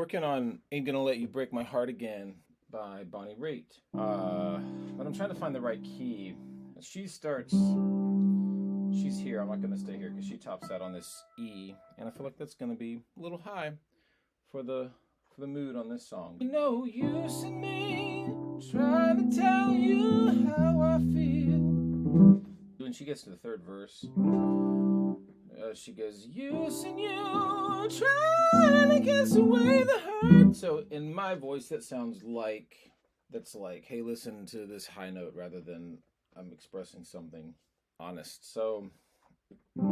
working on Ain't Gonna Let You Break My Heart Again by Bonnie Raitt. But I'm trying to find the right key. She starts, she's here. I'm not gonna stay here because she tops out on this E, and I feel like that's gonna be a little high for the mood on this song. No use in me trying to tell you how I feel. When she gets to the third verse, she goes, use in you trying to kiss away the hurt. So in my voice, that sounds like, that's like, hey, listen to this high note rather than I'm expressing something honest. So I've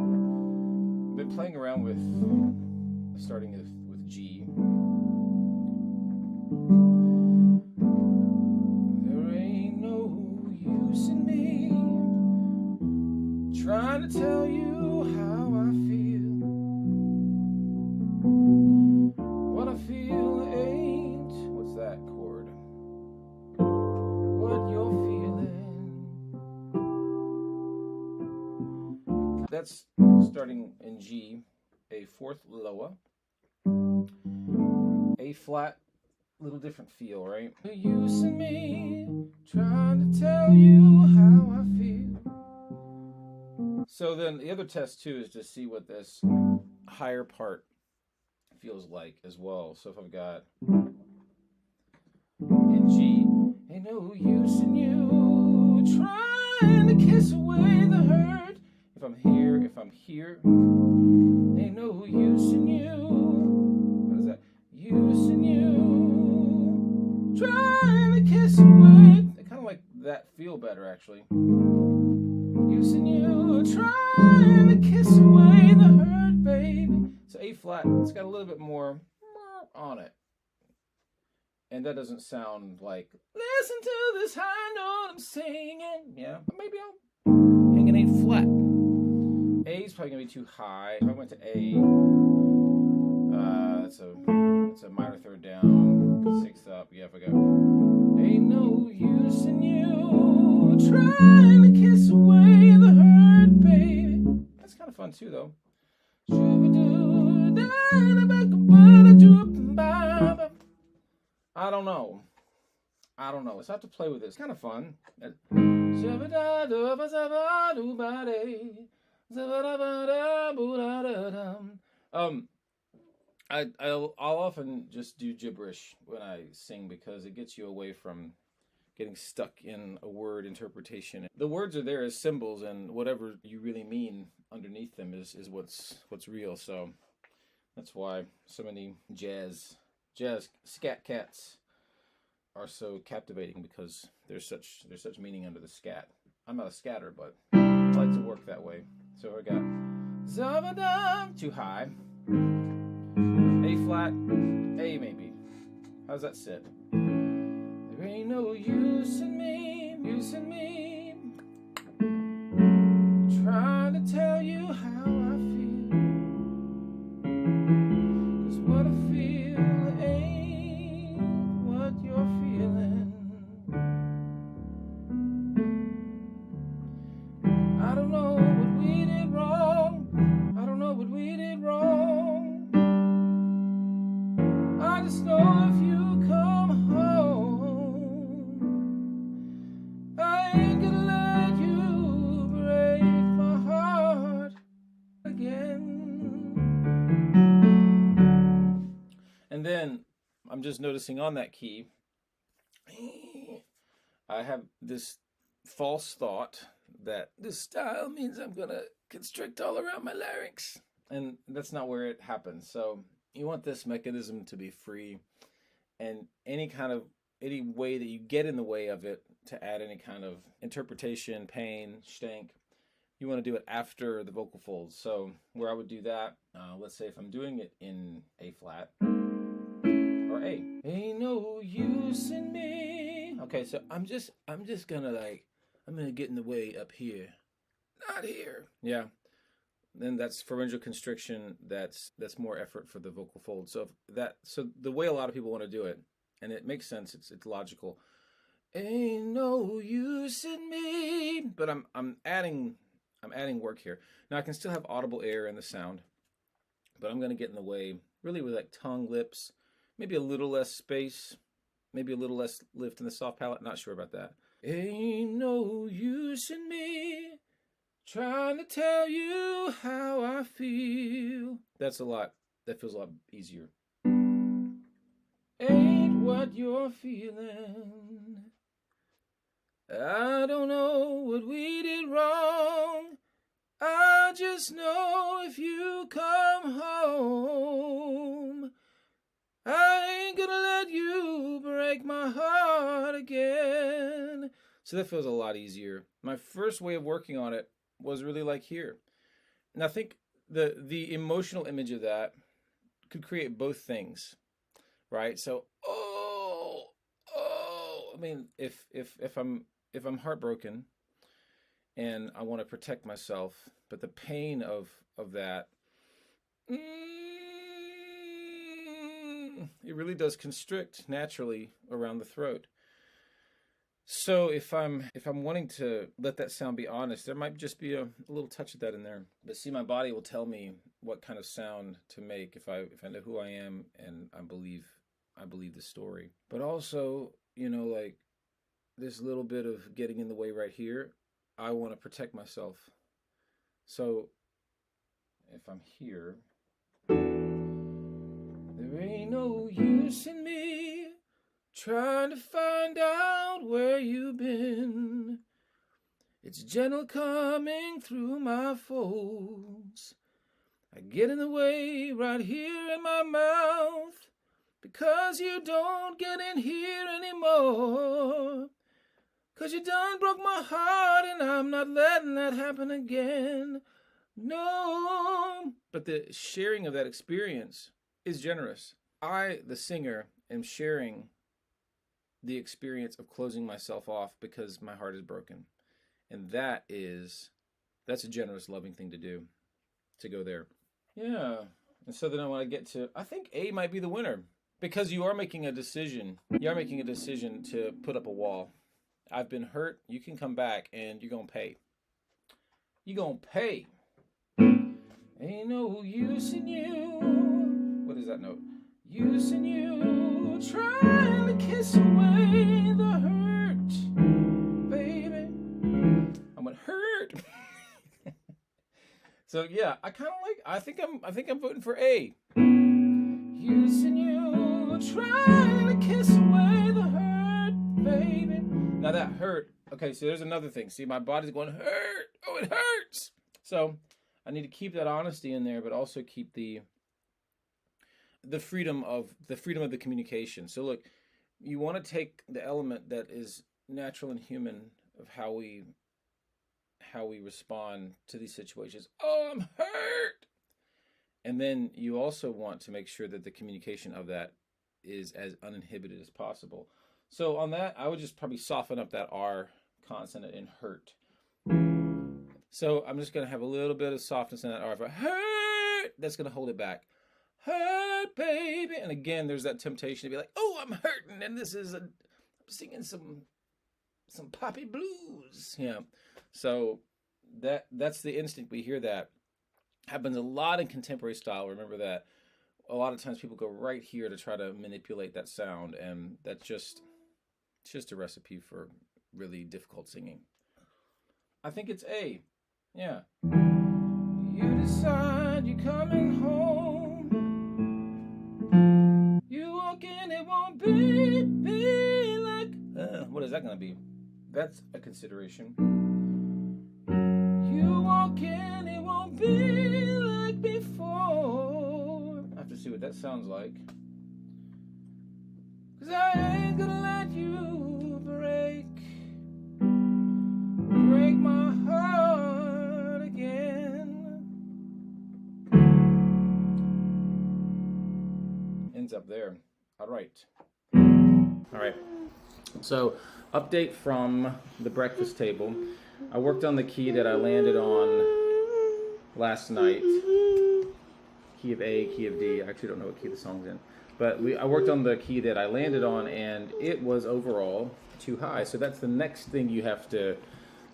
been playing around with starting with G. There ain't no use in me trying to tell you how I feel. What I feel ain't, what's that chord? What you're feeling. That's starting in G, a fourth lower, A flat, little different feel, right? The use in me trying to tell you how I feel. So then the other test too is to see what this higher part feels like as well. So if I've got in G, ain't no use in you trying to kiss away the hurt. If I'm here, ain't no use in you. What is that? Use in you trying to kiss away. I kind of like that feel better actually. Use in you trying to kiss away the hurt, baby. It's A flat. It's got a little bit more on it. And that doesn't sound like, listen to this high note I'm singing. Yeah, but maybe I'll hang an A flat. A is probably going to be too high. If I went to A, that's a minor third down, sixth up. Yeah, if I go, ain't no use in you trying to kiss away the hurt, baby. That's kind of fun too, though. I don't know. It's hard to play with this. It's kind of fun. I'll often just do gibberish when I sing because it gets you away from getting stuck in a word interpretation. The words are there as symbols, and whatever you really mean underneath them is what's real. So that's why so many jazz scat cats are so captivating, because there's such meaning under the scat. I'm not a scatter, but I like to work that way. So I got Zavadam, too high, A flat, A maybe. How's that sit? There ain't no use in me trying to tell you how I feel. 'Cause what I feel ain't what you're feeling. I don't know what we did wrong. I just know if you come home, I ain't gonna let you break my heart again. And then I'm just noticing on that key, I have this false thought that this style means I'm gonna constrict all around my larynx, and that's not where it happens. So you want this mechanism to be free, and any way that you get in the way of it to add any kind of interpretation, pain, stank, you want to do it after the vocal folds. So where I would do that, let's say if I'm doing it in A flat or A, ain't no use in me. Okay, so I'm just gonna I'm gonna get in the way up here, not here. Yeah. Then that's pharyngeal constriction. That's more effort for the vocal fold. So the way a lot of people want to do it, and it makes sense. It's logical. Ain't no use in me, but I'm adding work here. Now I can still have audible air in the sound, but I'm gonna get in the way really with like tongue, lips, maybe a little less space, maybe a little less lift in the soft palate. Not sure about that. Ain't no use in me trying to tell you how I feel. That feels a lot easier. Ain't what you're feeling. I don't know what we did wrong. I just know if you come home, I ain't gonna let you break my heart again. So that feels a lot easier. My first way of working on it was really like here. And I think the emotional image of that could create both things, right? So, I mean, if I'm heartbroken and I want to protect myself, but the pain of that, it really does constrict naturally around the throat. So if I'm wanting to let that sound be honest, there might just be a little touch of that in there. But see, my body will tell me what kind of sound to make if I know who I am and I believe the story. But also, like this little bit of getting in the way right here, I want to protect myself. So if I'm here, there ain't no use in me trying to find out where you've been. It's gentle coming through my folds. I get in the way right here in my mouth because you don't get in here anymore. 'Cause you done broke my heart and I'm not letting that happen again. No. But the sharing of that experience is generous. I, the singer, am sharing the experience of closing myself off because my heart is broken. And that's a generous, loving thing to do, to go there. Yeah. And so then I want to get to, I think A might be the winner because you are making a decision. You are making a decision to put up a wall. I've been hurt. You can come back and you're going to pay. You're going to pay. Ain't no use in you. What is that note? Use in you trying to kiss away the hurt, baby. I'm gonna hurt. So yeah, I think I'm voting for A. Use in you trying to kiss away the hurt, baby. Now that hurt. Okay, so there's another thing. See, my body's going hurt. Oh, it hurts. So I need to keep that honesty in there, but also keep the freedom of the communication. So look, you want to take the element that is natural and human of how we respond to these situations. Oh, I'm hurt. And then you also want to make sure that the communication of that is as uninhibited as possible. So on that, I would just probably soften up that R consonant in hurt. So I'm just going to have a little bit of softness in that R. If I hurt, that's going to hold it back. Hurt, baby. And again, there's that temptation to be like, oh, I'm hurting. And I'm singing some poppy blues. Yeah. So that's the instinct. We hear that. Happens a lot in contemporary style. Remember that. A lot of times people go right here to try to manipulate that sound. And it's just a recipe for really difficult singing. I think it's A. Yeah. You decide you're coming home. You walk in, it won't be like... what is that going to be? That's a consideration. You walk in, it won't be like before. I have to see what that sounds like. 'Cause I ain't gonna let you break my heart again. Ends up there. All right. So, update from the breakfast table. I worked on the key that I landed on last night. Key of A, key of D. I actually don't know what key the song's in. But I worked on the key that I landed on, and it was overall too high. So that's the next thing you have to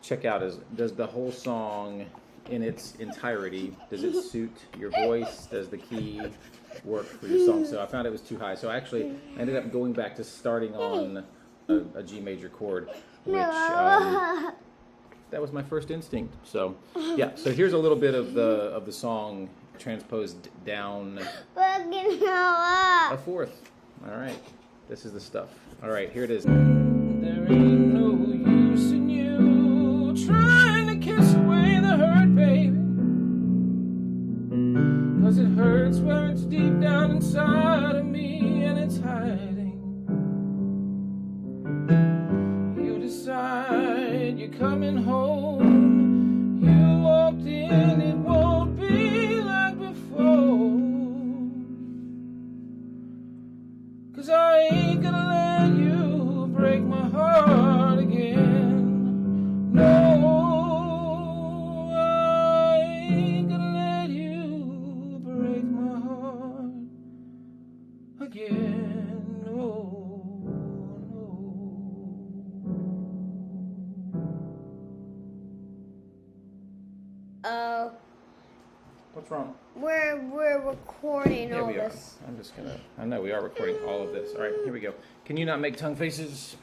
check out is, does the whole song in its entirety, does it suit your voice? Does the key work for your song, so I found it was too high. So I actually ended up going back to starting on a G major chord, which that was my first instinct. So yeah, so here's a little bit of the song transposed down a fourth. All right, this is the stuff. All right, here it is. There ain't no use in you trying to kiss away the hurt, baby, 'cause it hurts where it's deep down inside of me and it's hiding. You decide you're coming home. You walked in, it won't be like before. 'Cause I ain't gonna let you break my heart again. No, I ain't gonna let you break my heart again. No, no. What's wrong? We're recording all we are. this. I know we are recording all of this. All right, here we go. Can you not make tongue faces?